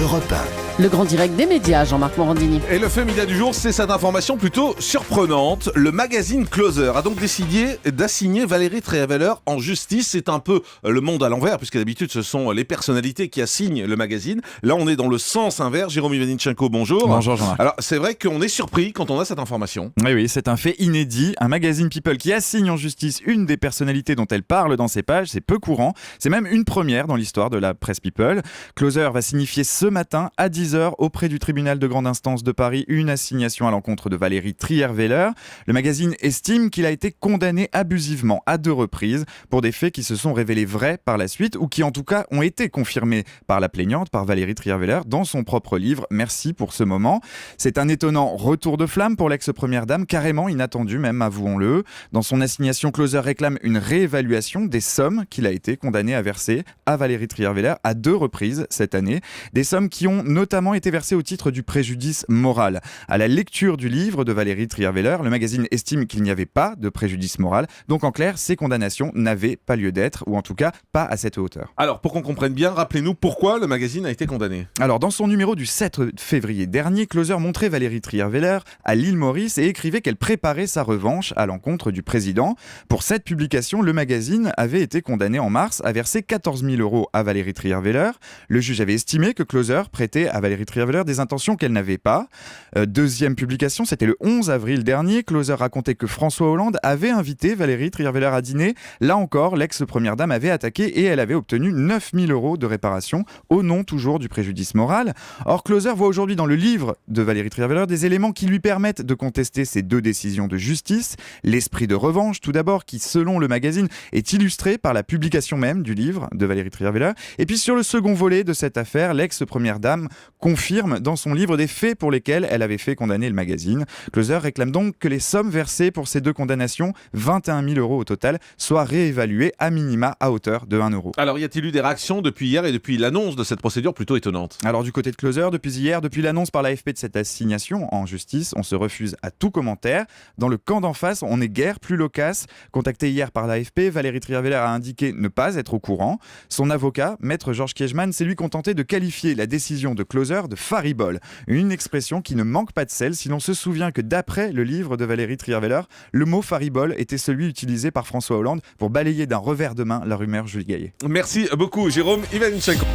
Europe 1. Le grand direct des médias, Jean-Marc Morandini. Et le fait média du jour, c'est cette information plutôt surprenante. Le magazine Closer a donc décidé d'assigner Valérie Trierweiler en justice. C'est un peu le monde à l'envers, puisque d'habitude, ce sont les personnalités qui assignent le magazine. Là, on est dans le sens inverse. Jérôme Ivanichenko, bonjour. Bonjour Jean-Marc. Alors, c'est vrai qu'on est surpris quand on a cette information. Oui, c'est un fait inédit. Un magazine People qui assigne en justice une des personnalités dont elle parle dans ses pages, c'est peu courant. C'est même une première dans l'histoire de la presse People. Closer va signifier ce matin à 10h auprès du tribunal de grande instance de Paris une assignation à l'encontre de Valérie Trierweiler. Le magazine estime qu'il a été condamné abusivement à 2 reprises pour des faits qui se sont révélés vrais par la suite ou qui en tout cas ont été confirmés par la plaignante, par Valérie Trierweiler, dans son propre livre « Merci pour ce moment ». C'est un étonnant retour de flamme pour l'ex-première dame, carrément inattendu même, avouons-le. Dans son assignation, Closer réclame une réévaluation des sommes qu'il a été condamné à verser à Valérie Trierweiler à 2 reprises cette année. Des sommes qui ont notamment été versées au titre du préjudice moral. À la lecture du livre de Valérie Trierweiler, le magazine estime qu'il n'y avait pas de préjudice moral. Donc en clair, ces condamnations n'avaient pas lieu d'être, ou en tout cas pas à cette hauteur. Alors, pour qu'on comprenne bien, rappelez-nous pourquoi le magazine a été condamné. Alors, dans son numéro du 7 février dernier, Closer montrait Valérie Trierweiler à l'île Maurice et écrivait qu'elle préparait sa revanche à l'encontre du président. Pour cette publication, le magazine avait été condamné en mars à verser 14 000 € à Valérie Trierweiler. Le juge avait estimé que Closer prêtait à Valérie Trierweiler des intentions qu'elle n'avait pas. Deuxième publication, c'était le 11 avril dernier. Closer racontait que François Hollande avait invité Valérie Trierweiler à dîner. Là encore, l'ex-première dame avait attaqué et elle avait obtenu 9 000 € de réparation au nom toujours du préjudice moral. Or, Closer voit aujourd'hui dans le livre de Valérie Trierweiler des éléments qui lui permettent de contester ces 2 décisions de justice. L'esprit de revanche, tout d'abord, qui, selon le magazine, est illustré par la publication même du livre de Valérie Trierweiler. Et puis, sur le second volet de cette affaire, l'ex-première dame confirme dans son livre des faits pour lesquels elle avait fait condamner le magazine. Closer réclame donc que les sommes versées pour ces 2 condamnations, 21 000 € au total, soient réévaluées à minima à hauteur de 1 €. Alors, y a-t-il eu des réactions depuis hier et depuis l'annonce de cette procédure plutôt étonnante ? Alors du côté de Closer, depuis hier, depuis l'annonce par l'AFP de cette assignation en justice, on se refuse à tout commentaire. Dans le camp d'en face, on n'est guère plus loquace. Contactée hier par l'AFP, Valérie Trierweiler a indiqué ne pas être au courant. Son avocat, maître Georges Kiechman, s'est lui contenté de qualifier la décision de Closer de faribole. Une expression qui ne manque pas de sel si l'on se souvient que d'après le livre de Valérie Trierweiler, le mot faribole était celui utilisé par François Hollande pour balayer d'un revers de main la rumeur Jules Gaillet. Merci beaucoup, Jérôme Ivanichenko.